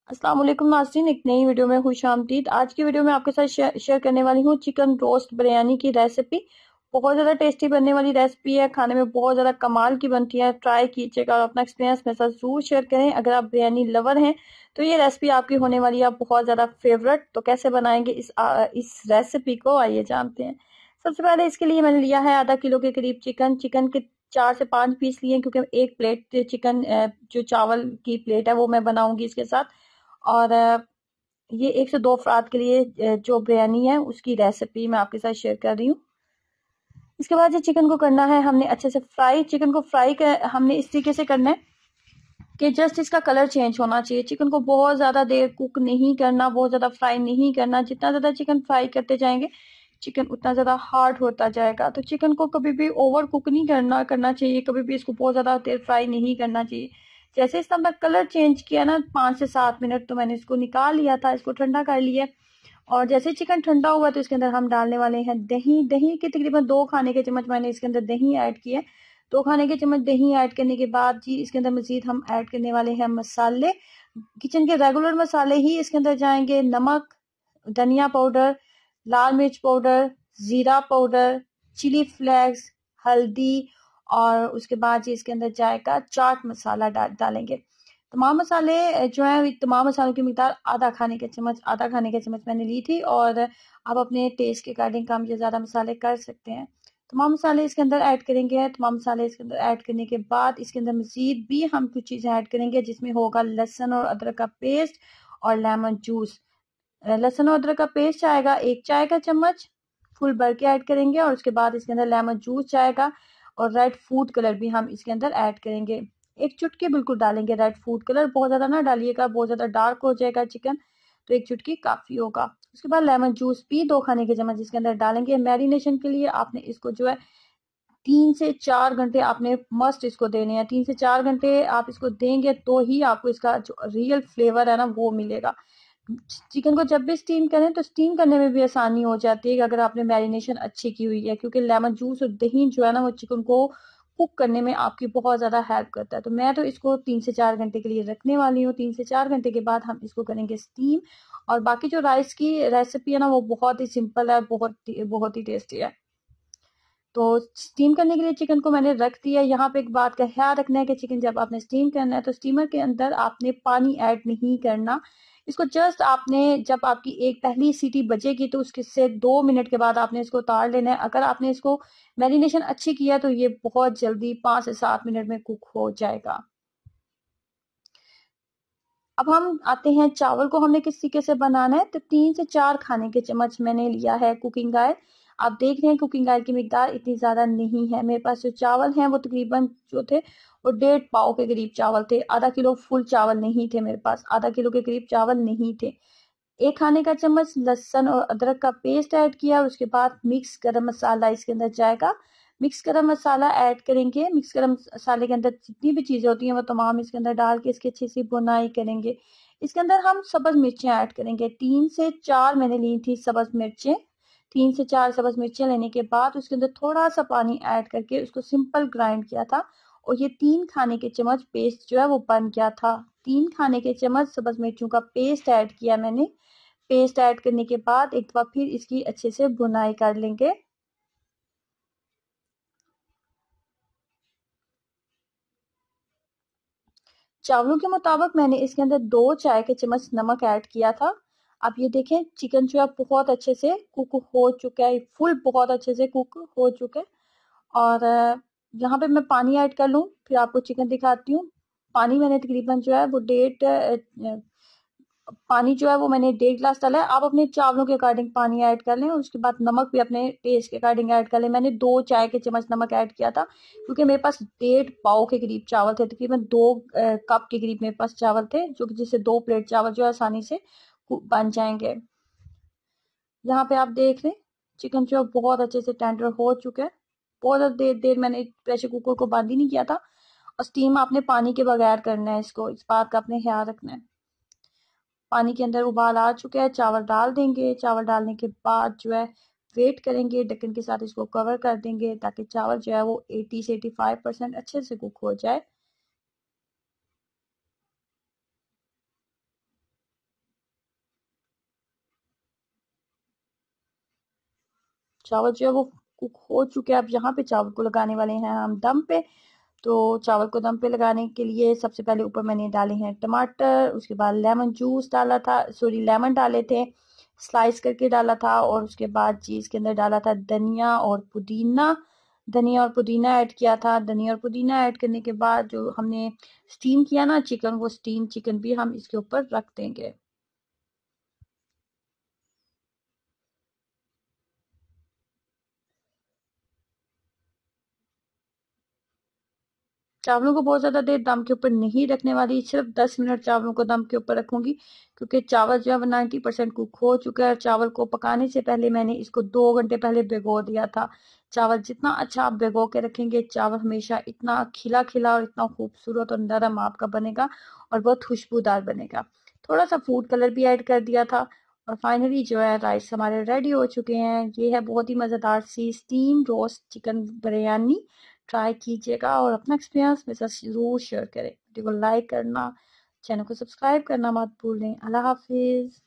अस्सलाम वालेकुम नाज़रीन, एक नई वीडियो में खुश आमदीद। आज की वीडियो में आपके साथ शेयर करने वाली हूँ चिकन रोस्ट बिरयानी की रेसिपी। बहुत ज़्यादा टेस्टी बनने वाली रेसिपी है, खाने में बहुत ज़्यादा कमाल की बनती है। ट्राई कीजिएगा और अपना एक्सपीरियंस मेरे साथ ज़रूर शेयर करें। अगर आप बिरयानी लवर हैं तो ये रेसिपी आपकी होने वाली है बहुत ज़्यादा फेवरेट। तो कैसे बनाएंगे इस रेसिपी को, आइए जानते हैं। सबसे पहले इसके लिए मैंने लिया है आधा किलो के करीब चिकन। चिकन के 4 से 5 पीस लिए, क्योंकि एक प्लेट चिकन जो चावल की प्लेट है वो मैं बनाऊंगी इसके साथ। और ये 1 से 2 अफराद के लिए जो बिरयानी है उसकी रेसिपी मैं आपके साथ शेयर कर रही हूँ। इसके बाद जो चिकन को करना है हमने अच्छे से फ्राई। चिकन को फ्राई हमने इस तरीके से करना है कि जस्ट इसका कलर चेंज होना चाहिए। चिकन को बहुत ज़्यादा देर कुक नहीं करना, बहुत ज़्यादा फ्राई नहीं करना। जितना ज़्यादा चिकन फ्राई करते जाएंगे चिकन उतना ज़्यादा हार्ड होता जाएगा। तो चिकन को कभी भी ओवर कुक नहीं करना चाहिए, कभी भी इसको बहुत ज़्यादा देर फ्राई नहीं करना चाहिए। जैसे इसका मैं कलर चेंज किया ना 5 से 7 मिनट, तो मैंने इसको निकाल लिया था, इसको ठंडा कर लिया। और जैसे चिकन ठंडा हुआ तो इसके अंदर हम डालने वाले हैं दही। दही के तकरीबन 2 खाने के चम्मच मैंने इसके अंदर दही ऐड किया। 2 खाने के चम्मच दही ऐड करने के बाद जी इसके अंदर मजीद हम ऐड करने वाले हैं मसाले। किचन के रेगुलर मसाले ही इसके अंदर जाएंगे। नमक, धनिया पाउडर, लाल मिर्च पाउडर, जीरा पाउडर, चिली फ्लेक्स, हल्दी। और उसके बाद जी इसके अंदर जाएगा चाट मसाला डालेंगे। तमाम मसाले जो है, तमाम मसालों की मिकदार आधा खाने के चम्मच मैंने ली थी। और आप अपने टेस्ट के अकॉर्डिंग कम या ज़्यादा मसाले कर सकते हैं। तमाम मसाले इसके अंदर ऐड करेंगे। तमाम मसाले इसके अंदर ऐड करने के बाद इसके अंदर मजीद भी हम कुछ चीज़ें ऐड करेंगे, जिसमें होगा लहसुन और अदरक का पेस्ट और लेमन जूस। लहसुन और अदरक का पेस्ट आएगा 1 चाय का चम्मच, फुल भर के ऐड करेंगे। और उसके बाद इसके अंदर लेमन जूस जाएगा और रेड फूड कलर भी हम इसके अंदर ऐड करेंगे। एक चुटकी बिल्कुल डालेंगे रेड फूड कलर, बहुत ज़्यादा ना डालिएगा, बहुत ज़्यादा डार्क हो जाएगा चिकन, तो एक चुटकी काफ़ी होगा। उसके बाद लेमन जूस भी 2 खाने के चम्मच इसके अंदर डालेंगे। मैरिनेशन के लिए आपने इसको जो है 3 से 4 घंटे आपने मस्ट इसको देने हैं। 3 से 4 घंटे आप इसको देंगे तो ही आपको इसका जो रियल फ्लेवर है ना वो मिलेगा। चिकन को जब भी स्टीम करें तो स्टीम करने में भी आसानी हो जाती है अगर आपने मैरिनेशन अच्छी की हुई है, क्योंकि लेमन जूस और दही जो है ना वो चिकन को कुक करने में आपकी बहुत ज़्यादा हेल्प करता है। तो मैं तो इसको 3 से 4 घंटे के लिए रखने वाली हूँ। 3 से 4 घंटे के बाद हम इसको करेंगे स्टीम। और बाकी जो राइस की रेसिपी है ना वो बहुत ही सिंपल है, बहुत ही टेस्टी है। तो स्टीम करने के लिए चिकन को मैंने रख दिया। यहाँ पे एक बात का ख्याल रखना है कि चिकन जब आपने स्टीम करना है तो स्टीमर के अंदर आपने पानी ऐड नहीं करना। इसको जस्ट आपने, जब आपकी एक पहली सीटी बजेगी तो उसके से 2 मिनट के बाद आपने इसको उतार लेना है। अगर आपने इसको मैरिनेशन अच्छी किया तो ये बहुत जल्दी 5 से 7 मिनट में कुक हो जाएगा। अब हम आते हैं चावल को हमने किस तरीके से बनाना है। तो 3 से 4 खाने के चम्मच मैंने लिया है कुकिंग ऑयल। आप देख रहे हैं कुकिंग ऑयल की मिकदार इतनी ज़्यादा नहीं है। मेरे पास जो चावल हैं वो तकरीबन जो थे वो 1.5 पाव के करीब चावल थे। आधा किलो फुल चावल नहीं थे मेरे पास, आधा किलो के करीब चावल नहीं थे। 1 खाने का चम्मच लहसुन और अदरक का पेस्ट ऐड किया। उसके बाद मिक्स गरम मसाला इसके अंदर जाएगा। मिक्स गरम मसाला ऐड करेंगे। मिक्स गरम मसाले के अंदर जितनी भी चीज़ें होती हैं वो तमाम इसके अंदर डाल के इसकी अच्छी सी बुनाई करेंगे। इसके अंदर हम सब्ज मिर्चें ऐड करेंगे। 3 से 4 मैंने ली थी सब्ज मिर्चें। 3 से 4 सब्ज मिर्चें लेने के बाद उसके अंदर थोड़ा सा पानी ऐड करके उसको सिंपल ग्राइंड किया था। और ये 3 खाने के चम्मच पेस्ट जो है वो बन गया था। 3 खाने के चम्मच सब्ज मिर्चों का पेस्ट ऐड किया मैंने। पेस्ट ऐड करने के बाद एक बार फिर इसकी अच्छे से भुनाई कर लेंगे। चावलों के मुताबिक मैंने इसके अंदर 2 चाय के चम्मच नमक ऐड किया था। आप ये देखें चिकन जो है बहुत अच्छे से कुक हो चुका है, फुल बहुत अच्छे से कुक हो चुका है। और यहाँ पे मैं पानी ऐड कर लूँ फिर आपको चिकन दिखाती हूँ। पानी मैंने तकरीबन जो है वो पानी जो है वो मैंने 1.5 गिलास डाला है। आप अपने चावलों के अकॉर्डिंग पानी ऐड कर लें। और उसके बाद नमक भी अपने टेस्ट के अकॉर्डिंग ऐड कर लें। मैंने 2 चाय के चम्मच नमक ऐड किया था, क्योंकि मेरे पास 1.5 पाव के करीब चावल थे। तकरीबन 2 कप के करीब मेरे पास चावल थे, जो कि जिससे 2 प्लेट चावल जो है आसानी से बन जाएंगे। यहाँ पे आप देख लें चिकन जो है बहुत अच्छे से टेंडर हो चुका है। बहुत ज़्यादा देर देर मैंने प्रेशर कुकर को बंद ही नहीं किया था। और स्टीम आपने पानी के बगैर करना है इसको, इस बात का अपने ख्याल रखना है। पानी के अंदर उबाल आ चुका है, चावल डाल देंगे। चावल डालने के बाद जो है वेट करेंगे, ढक्कन के साथ इसको कवर कर देंगे ताकि चावल जो है वो 80 से 85% अच्छे से कुक हो जाए। चावल जो है वो कुक हो चुके हैं। अब यहाँ पे चावल को लगाने वाले हैं हम दम पे। तो चावल को दम पे लगाने के लिए सबसे पहले ऊपर मैंने डाले हैं टमाटर, उसके बाद लेमन जूस डाला था, सॉरी लेमन डाले थे, स्लाइस करके डाला था, और उसके बाद चीज के अंदर डाला था धनिया और पुदीना। धनिया और पुदीना ऐड किया था। धनिया और पुदीना ऐड करने के बाद जो हमने स्टीम किया ना चिकन, वो स्टीम चिकन भी हम इसके ऊपर रख देंगे। चावलों को बहुत ज्यादा देर दम के ऊपर नहीं रखने वाली, सिर्फ 10 मिनट चावलों को दम के ऊपर रखूंगी, क्योंकि चावल जो है वो 90% कुक हो चुका है। चावल को पकाने से पहले मैंने इसको 2 घंटे पहले भिगो दिया था। चावल जितना अच्छा आप भिगो के रखेंगे, चावल हमेशा इतना खिला खिला और इतना खूबसूरत और नरम आपका बनेगा और बहुत खुशबूदार बनेगा। थोड़ा सा फूड कलर भी ऐड कर दिया था। और फाइनली जो है राइस हमारे रेडी हो चुके हैं। ये है बहुत ही मजेदार सी steam roast chicken biryani. Try कीजिएगा और अपना एक्सपीरियंस मेरे साथ जरूर शेयर करें। वीडियो को लाइक करना, चैनल को सब्सक्राइब करना मत भूलें। अल्लाह हाफिज।